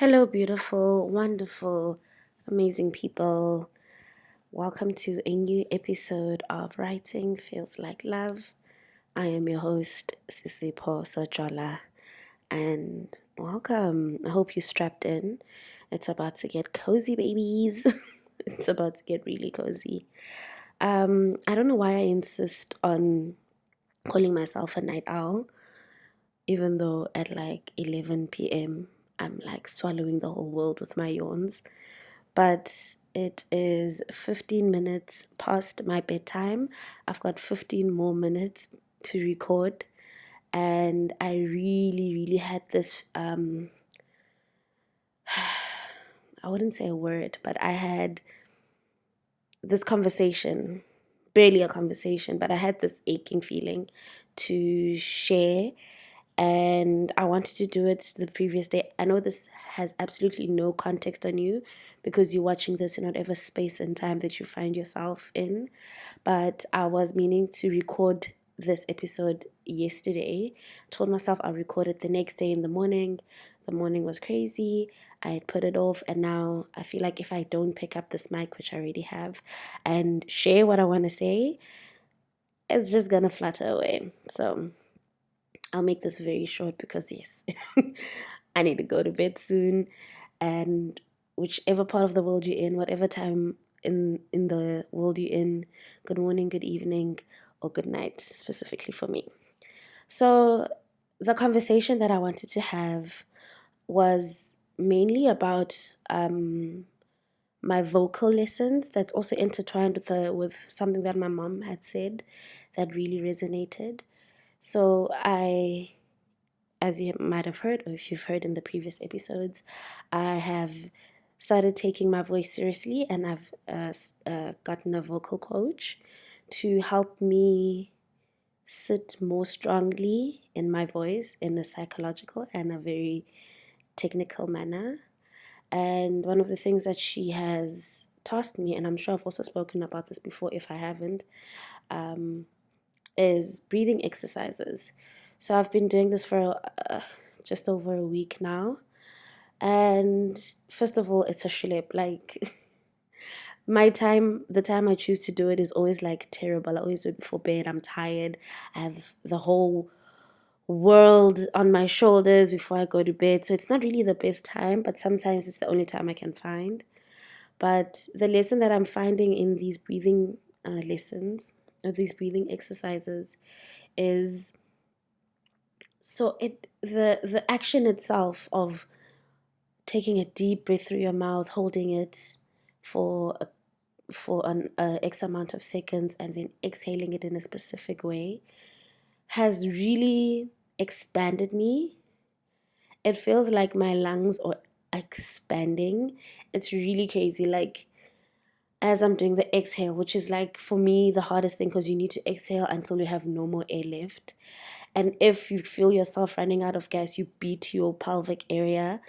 Hello, beautiful, wonderful, amazing people. Welcome to a new episode of Writing Feels Like Love. I am your host, Sisipo Sojola, and welcome. I hope you strapped in. It's about to get cozy, babies. It's about to get really cozy. I don't know why I insist on calling myself a night owl, even though at like 11 p.m. I'm like swallowing the whole world with my yawns. But it is 15 minutes past my bedtime. I've got 15 more minutes to record, and I really had this I wouldn't say a word, but I had this conversation, barely a conversation, but I had this aching feeling to share, and I wanted to do it the previous day. I know this has absolutely no context on you because you're watching this in whatever space and time that you find yourself in, but I was meaning to record this episode yesterday. Told myself I'll record it the next day in the morning. The morning was crazy. I had put it off, and now I feel like if I don't pick up this mic, which I already have, and share what I want to say, it's just gonna flutter away. So I'll make this very short because, yes, I need to go to bed soon. And whichever part of the world you're in, whatever time in the world you're in, good morning, good evening, or good night, specifically for me. So, the conversation that I wanted to have was mainly about my vocal lessons. That's also intertwined with something that my mom had said that really resonated. So, as you might have heard, or if you've heard in the previous episodes, I have started taking my voice seriously, and I've gotten a vocal coach to help me sit more strongly in my voice in a psychological and a very technical manner. And one of the things that she has tasked me, and I'm sure I've also spoken about this before if I haven't, is breathing exercises. So I've been doing this for just over a week now. And first of all, it's a schlep. Like, the time I choose to do it is always like terrible. I always do it before bed. I'm tired. I have the whole world on my shoulders before I go to bed. So it's not really the best time, but sometimes it's the only time I can find. But the lesson that I'm finding in these breathing lessons, or these breathing exercises, is the action itself of taking a deep breath through your mouth, holding it for an X amount of seconds, and then exhaling it in a specific way has really expanded me. It feels like my lungs are expanding. It's really crazy. Like, as I'm doing the exhale, which is like for me the hardest thing because you need to exhale until you have no more air left. And if you feel yourself running out of gas, you beat your pelvic area,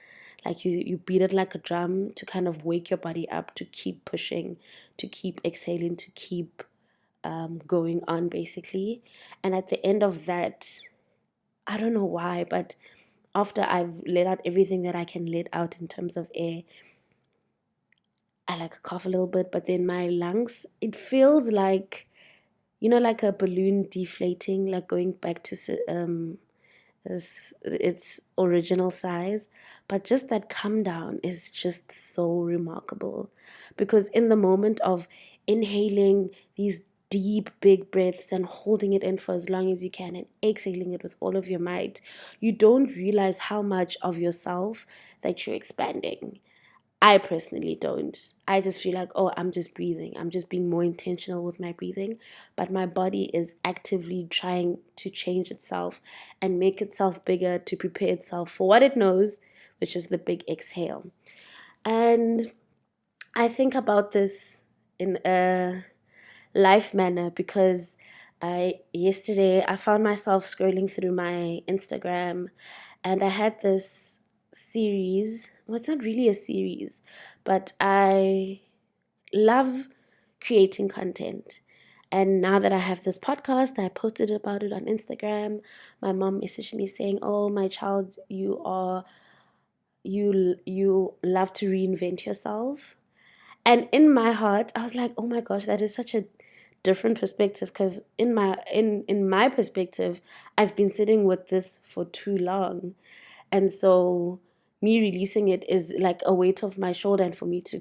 like you beat it like a drum to kind of wake your body up to keep pushing, to keep exhaling, to keep going on basically. And at the end of that, I don't know why, but after I've let out everything that I can let out in terms of air, I like cough a little bit, but then my lungs, it feels like, like a balloon deflating, like going back to its original size. But just that come down is just so remarkable, because in the moment of inhaling these deep big breaths and holding it in for as long as you can and exhaling it with all of your might, you don't realize how much of yourself that you're expanding. I personally don't. I just feel like, oh, I'm just breathing. I'm just being more intentional with my breathing. But my body is actively trying to change itself and make itself bigger to prepare itself for what it knows, which is the big exhale. And I think about this in a life manner because yesterday I found myself scrolling through my Instagram, and I had this series. Well, it's not really a series, but I love creating content. And now that I have this podcast, I posted about it on Instagram. My mom messaged me saying, "Oh, my child, you are you love to reinvent yourself. And in my heart, I was like, oh my gosh, that is such a different perspective, because in my perspective, I've been sitting with this for too long. And so me releasing it is like a weight off my shoulder, and for me to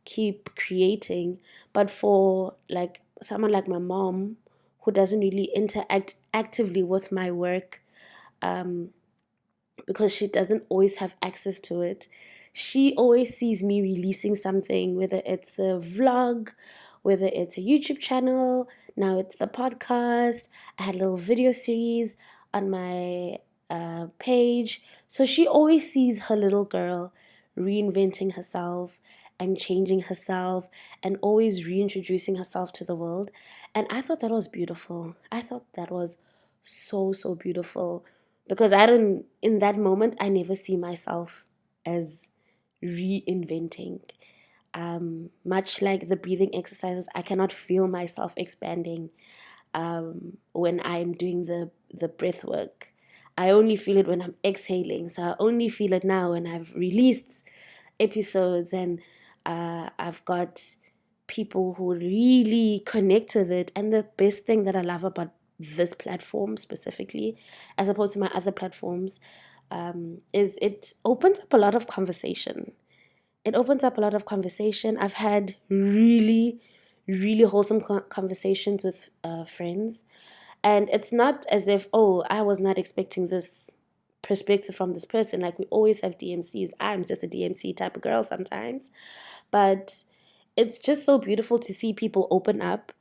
keep creating. But for like someone like my mom, who doesn't really interact actively with my work, um, because she doesn't always have access to it. She always sees me releasing something, whether it's the vlog, whether it's a YouTube channel, now it's the podcast. I had a little video series on my page. So she always sees her little girl reinventing herself and changing herself and always reintroducing herself to the world. And I thought that was beautiful. I thought that was so, so beautiful, because I don't, in that moment, I never see myself as reinventing. Much like the breathing exercises, I cannot feel myself expanding when I'm doing the breath work. I only feel it when I'm exhaling. So I only feel it now when I've released episodes, and I've got people who really connect with it. And the best thing that I love about this platform specifically, as opposed to my other platforms, is it opens up a lot of conversation. It opens up a lot of conversation. I've had really, really wholesome conversations with friends. And it's not as if, oh, I was not expecting this perspective from this person. Like, we always have DMCs. I'm just a DMC type of girl sometimes. But it's just so beautiful to see people open up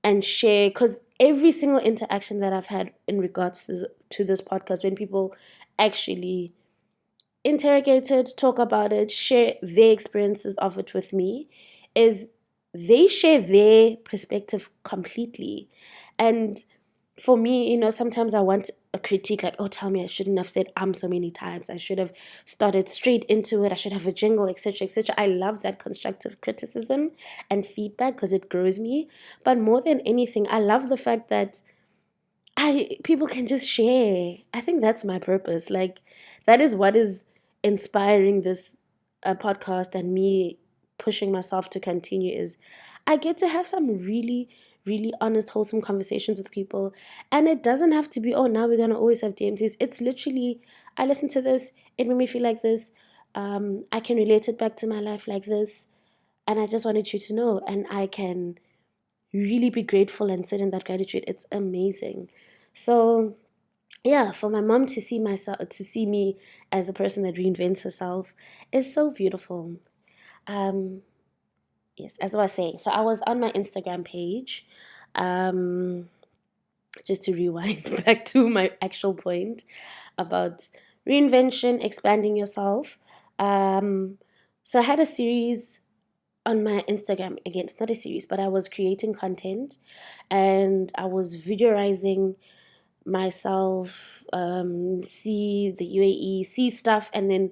and share, because every single interaction that I've had in regards to this podcast, when people actually interrogate it, talk about it, share their experiences of it with me, is they share their perspective completely. And for me, sometimes I want a critique, like, oh, tell me I shouldn't have said so many times. I should have started straight into it. I should have a jingle, etc., etc. I love that constructive criticism and feedback, because it grows me. But more than anything, I love the fact that people can just share. I think that's my purpose. Like, that is what is inspiring this podcast, and me pushing myself to continue, is I get to have some really, really honest, wholesome conversations with people. And it doesn't have to be, oh, now we're gonna always have DMTs. It's literally, I listened to this, it made me feel like this. I can relate it back to my life like this, and I just wanted you to know, and I can really be grateful and sit in that gratitude. It's amazing. So yeah, for my mom to see me as a person that reinvents herself is so beautiful. Um, yes, as I was saying, so I was on my Instagram page. Um, just to rewind back to my actual point about reinvention, expanding yourself. So I had a series on my Instagram. Again, it's not a series, but I was creating content, and I was videoizing myself, see the UAE, see stuff, and then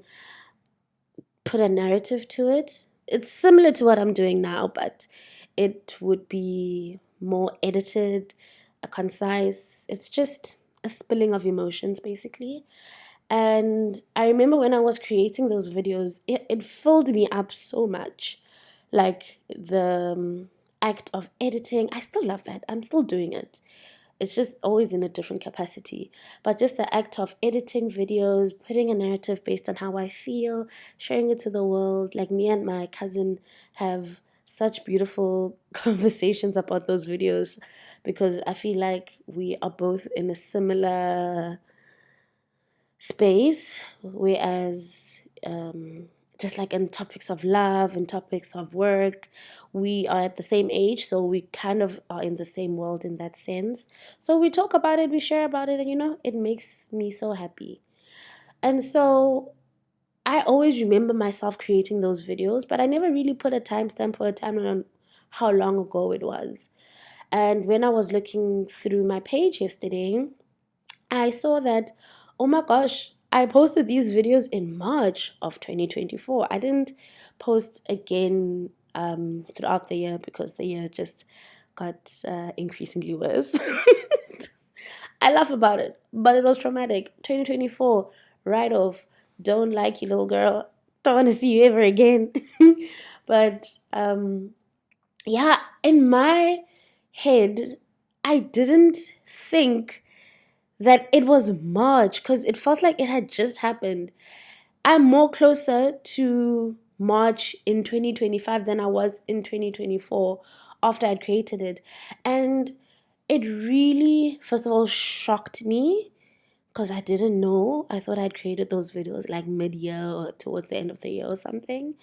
put a narrative to it. It's similar to what I'm doing now, but it would be more edited, concise. It's just a spilling of emotions, basically. And I remember when I was creating those videos, it filled me up so much. Like the act of editing, I still love that. I'm still doing it. It's just always in a different capacity. But just the act of editing videos, putting a narrative based on how I feel, sharing it to the world. Like, me and my cousin have such beautiful conversations about those videos, because I feel like we are both in a similar space, whereas just like in topics of love and topics of work, we are at the same age, so we kind of are in the same world in that sense. So we talk about it, we share about it, and it makes me so happy. And so I always remember myself creating those videos, but I never really put a timestamp or a timeline on how long ago it was. And when I was looking through my page yesterday, I saw that, oh my gosh, I posted these videos in March of 2024. I didn't post again throughout the year, because the year just got increasingly worse. I laugh about it, but it was traumatic. 2024, right off. Don't like you, little girl. Don't want to see you ever again. But yeah, in my head, I didn't think that it was March because it felt like it had just happened. I'm more closer to March in 2025 than I was in 2024 after I'd created it. And it really, first of all, shocked me because I didn't know. I thought I'd created those videos like mid-year or towards the end of the year or something.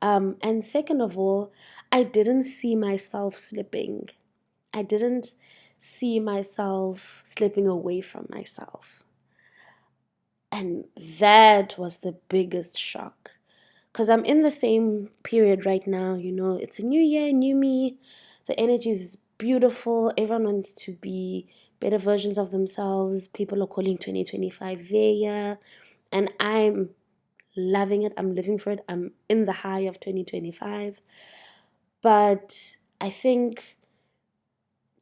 And second of all, I didn't see myself slipping. I didn't see myself slipping away from myself. And that was the biggest shock. Because I'm in the same period right now, it's a new year, new me. The energy is beautiful. Everyone wants to be better versions of themselves. People are calling 2025 their year. And I'm loving it. I'm living for it. I'm in the high of 2025. But I think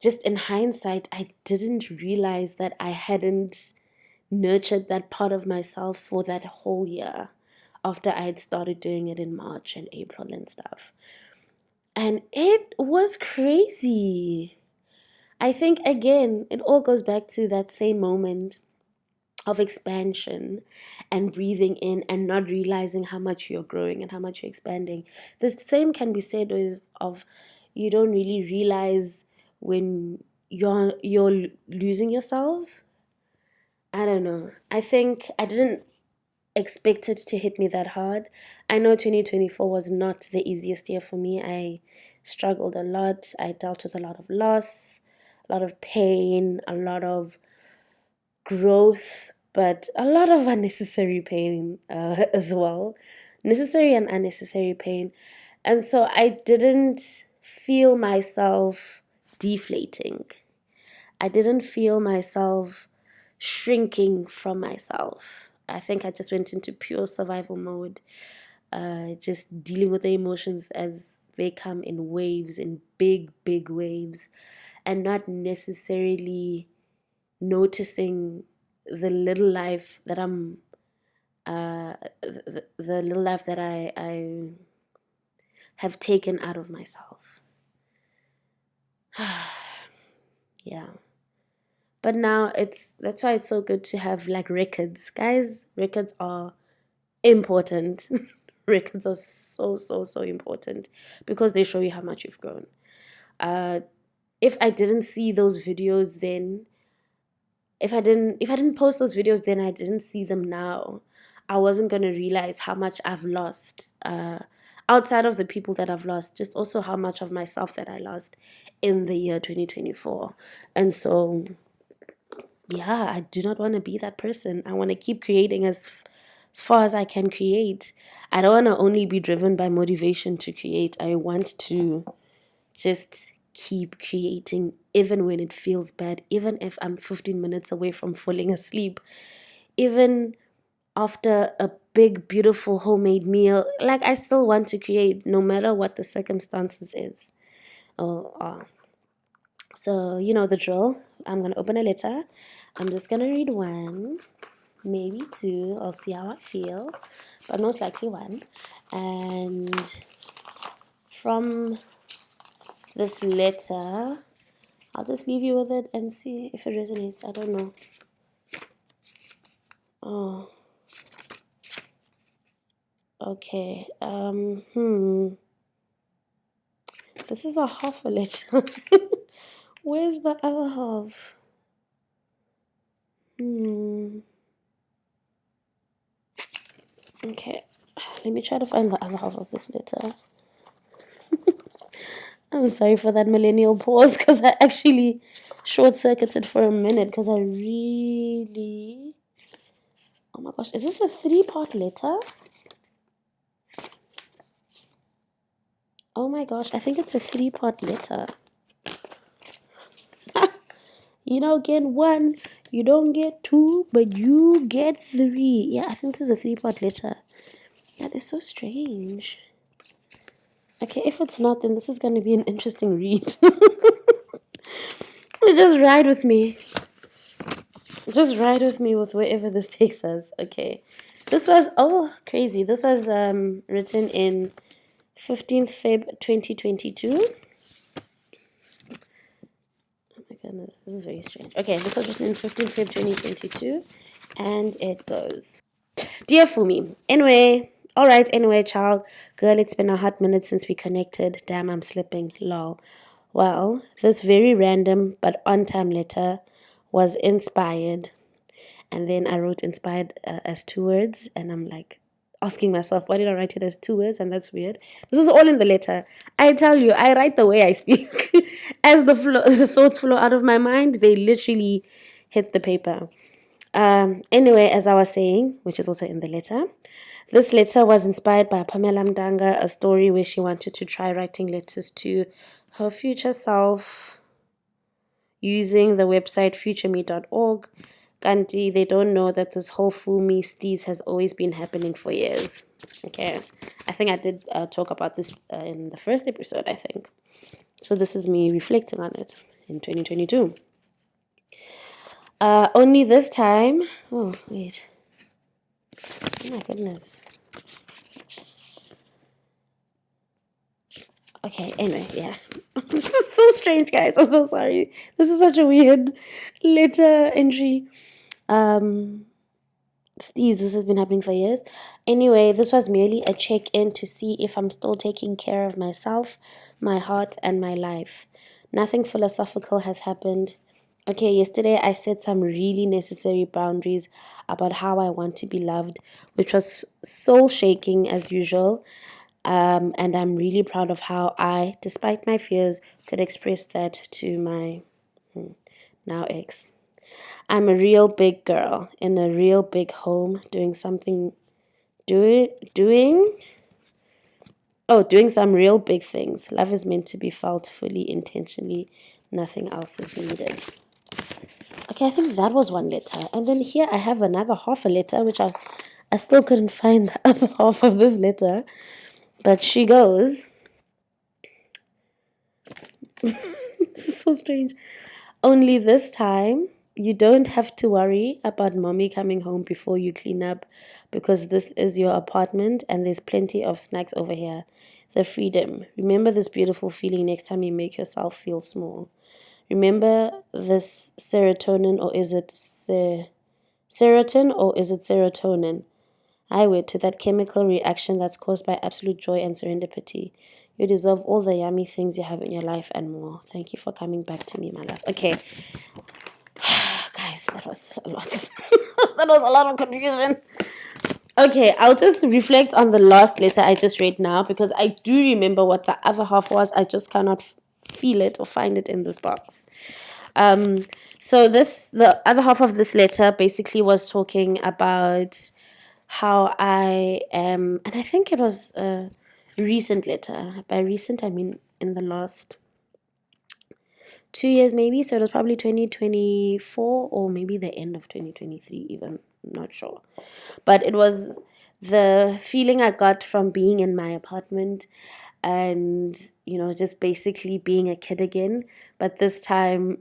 just in hindsight, I didn't realize that I hadn't nurtured that part of myself for that whole year after I had started doing it in March and April and stuff. And it was crazy. I think, again, it all goes back to that same moment of expansion and breathing in and not realizing how much you're growing and how much you're expanding. The same can be said of you don't really realize when you're losing yourself. I don't know. I think I didn't expect it to hit me that hard. I know 2024 was not the easiest year for me. I struggled a lot. I dealt with a lot of loss, a lot of pain, a lot of growth, but a lot of unnecessary pain as well. Necessary and unnecessary pain. And so I didn't feel myself deflating. I didn't feel myself shrinking from myself. I think I just went into pure survival mode, just dealing with the emotions as they come in waves, in big, big waves, and not necessarily noticing the little life that the little life that I have taken out of myself. Yeah. But now that's why it's so good to have like records. Guys, records are important. Records are so, so, so important because they show you how much you've grown. If I didn't see those videos then, if I didn't post those videos then, I didn't see them now, I wasn't going to realize how much I've lost. Outside of the people that I've lost, just also how much of myself that I lost in the year 2024. And so, yeah, I do not want to be that person. I want to keep creating as far as I can create. I don't want to only be driven by motivation to create. I want to just keep creating even when it feels bad, even if I'm 15 minutes away from falling asleep, even after a big, beautiful homemade meal. Like, I still want to create no matter what the circumstances is. So, you know the drill. I'm going to open a letter. I'm just going to read one, maybe two. I'll see how I feel, but most likely one. And from this letter, I'll just leave you with it and see if it resonates. I don't know. Oh. Okay. This is a half a letter. Where's the other half? Okay. Let me try to find the other half of this letter. I'm sorry for that millennial pause because I actually short-circuited for a minute because I really... Oh my gosh, is this a 3-part letter? Oh my gosh, I think it's a 3-part letter. You don't get one, you don't get two, but you get 3. Yeah, I think this is a 3-part letter. That is so strange. Okay, if it's not, then this is going to be an interesting read. Just ride with me. Just ride with me with wherever this takes us. Okay. This was, oh, crazy. This was written in 15th Feb 2022. Oh my goodness, this is very strange. Okay, this was written in 15th Feb 2022, and it goes, Dear Fumi, anyway, child, girl, it's been a hot minute since we connected. Damn, I'm slipping, lol. Well, this very random but on time letter was inspired. And then I wrote inspired as 2 words, and I'm like asking myself, why did I write it as 2 words? And that's weird. This is all in the letter. I tell you, I write the way I speak. As the thoughts flow out of my mind, they literally hit the paper. Anyway, as I was saying, which is also in the letter, this letter was inspired by Pamela Mdanga, a story where she wanted to try writing letters to her future self using the website futureme.org. Kanti, they don't know that this whole Fumi steez has always been happening for years. Okay, I think I did talk about this in the first episode, I think. So this is me reflecting on it in 2022. Only this time, oh wait, oh my goodness. Okay, anyway, yeah. This is so strange, guys. I'm so sorry. This is such a weird letter entry. Steez, this has been happening for years. Anyway, this was merely a check-in to see if I'm still taking care of myself, my heart, and my life. Nothing philosophical has happened. Okay, yesterday I set some really necessary boundaries about how I want to be loved, which was soul-shaking as usual. And I'm really proud of how I, despite my fears, could express that to my now ex. I'm a real big girl in a real big home doing something, doing some real big things. Love is meant to be felt fully, intentionally. Nothing else is needed. Okay, I think that was one letter. And then here I have another half a letter, which I still couldn't find the other half of this letter. But she goes, this is so strange. Only this time, you don't have to worry about mommy coming home before you clean up because this is your apartment and there's plenty of snacks over here. The freedom. Remember this beautiful feeling next time you make yourself feel small. Remember this serotonin, or is it serotonin, or is it serotonin? I wait to that chemical reaction that's caused by absolute joy and serendipity. You deserve all the yummy things you have in your life and more. Thank you for coming back to me, my love. Okay. Guys, that was a lot. That was a lot of confusion. Okay, I'll just reflect on the last letter I just read now because I do remember what the other half was. I just cannot feel it or find it in this box. So the other half of this letter basically was talking about how I am, and I think it was a recent letter. By recent, I mean in the last 2 years maybe. So it was probably 2024 or maybe the end of 2023 even. I'm not sure. But it was the feeling I got from being in my apartment and, just basically being a kid again. But this time,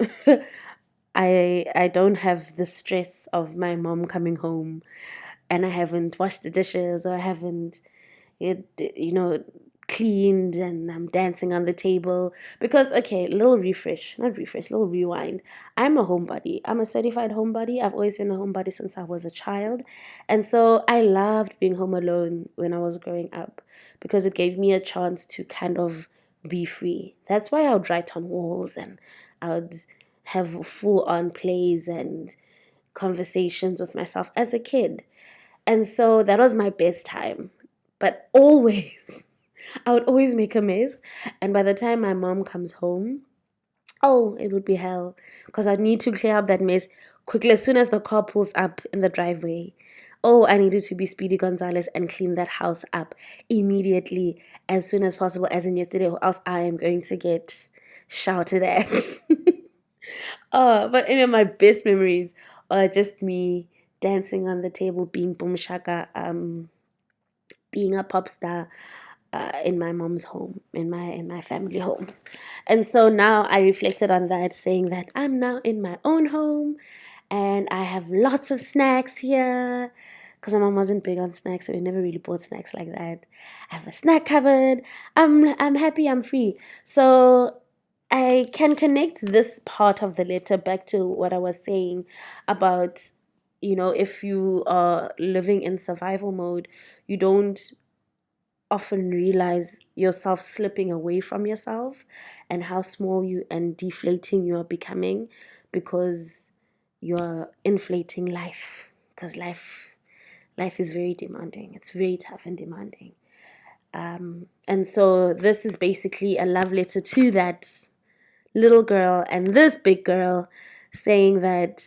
I don't have the stress of my mom coming home and I haven't washed the dishes or I haven't, cleaned and I'm dancing on the table. Because, okay, little rewind. I'm a homebody. I'm a certified homebody. I've always been a homebody since I was a child. And so I loved being home alone when I was growing up because it gave me a chance to kind of be free. That's why I would write on walls and I would have full on plays and conversations with myself as a kid. And so that was my best time. But always, I would always make a mess. And by the time my mom comes home, oh, it would be hell. Because I'd need to clear up that mess quickly as soon as the car pulls up in the driveway. Oh, I needed to be Speedy Gonzalez and clean that house up immediately as soon as possible, as in yesterday, or else I am going to get shouted at. Oh, but my best memories are just me dancing on the table, being boom shaka, being a pop star in my mom's home, in my family home. And so now I reflected on that, saying that I'm now in my own home and I have lots of snacks here. because my mom wasn't big on snacks, so we never really bought snacks like that. I have a snack cupboard. I'm happy. I'm free. So I can connect this part of the letter back to what I was saying about, if you are living in survival mode, you don't often realize yourself slipping away from yourself and how small you and deflating you are becoming because you're inflating life, because life is very demanding. It's very tough and demanding. And so this is basically a love letter to that little girl and this big girl, saying that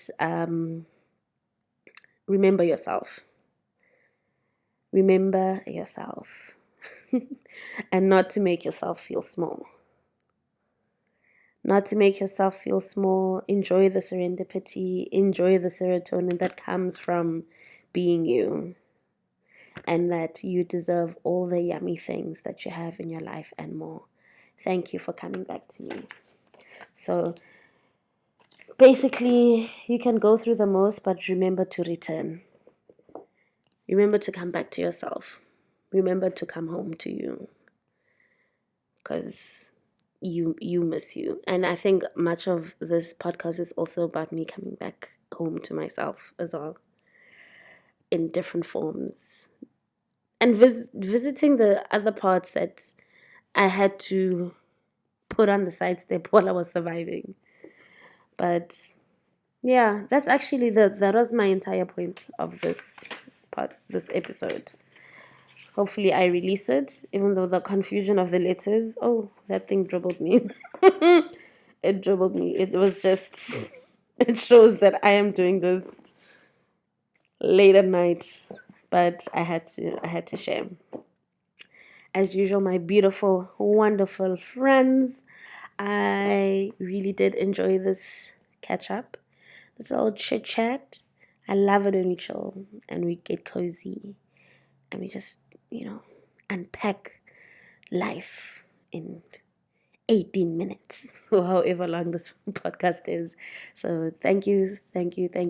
remember yourself. Remember yourself. And not to make yourself feel small. Not to make yourself feel small. Enjoy the serendipity. Enjoy the serotonin that comes from being you. And that you deserve all the yummy things that you have in your life and more. Thank you for coming back to me. So basically, you can go through the most, but remember to return. Remember to come back to yourself. Remember to come home to you. Because you miss you. And I think much of this podcast is also about me coming back home to myself as well, in different forms. And visiting the other parts that I had to put on the side step while I was surviving. But yeah, that's actually that was my entire point of this episode. Hopefully I release it, even though the confusion of the letters, that thing dribbled me. It dribbled me. It was just, it shows that I am doing this late at night, but I had to share. As usual, my beautiful, wonderful friends, I really did enjoy this catch up, this little chit chat. I love it when we chill and we get cozy and we just, unpack life in 18 minutes or however long this podcast is. So thank you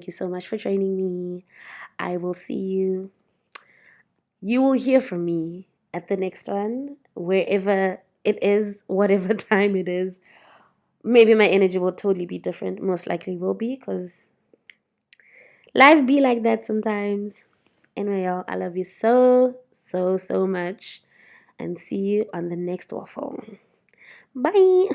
so much for joining me. I will see you. You will hear from me at the next one, wherever it is, whatever time it is. Maybe my energy will totally be different. Most likely will be, because life be like that sometimes. Anyway, y'all, I love you so, so, so much. And see you on the next waffle. Bye.